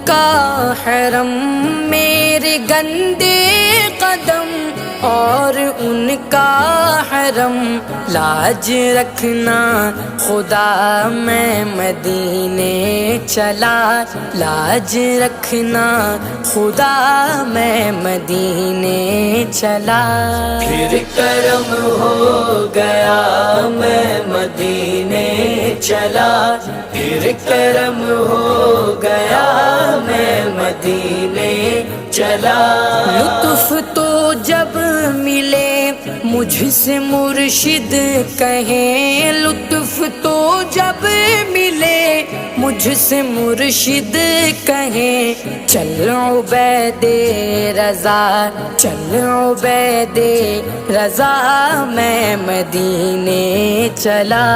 کا حرم میرے گندے قدم اور ان کا حرم لاج رکھنا خدا میں مدینے چلا لاج رکھنا خدا میں مدینے چلا پھر کرم ہو گیا میں مدینے چلا پھر کرم ہو گیا میں مدینے چلا لطف تو جب ملے مجھ سے مرشد کہیں لطف تو جب ملے مجھ سے مرشد کہیں چل عبید رضا چل عبید رضا میں مدینے چلا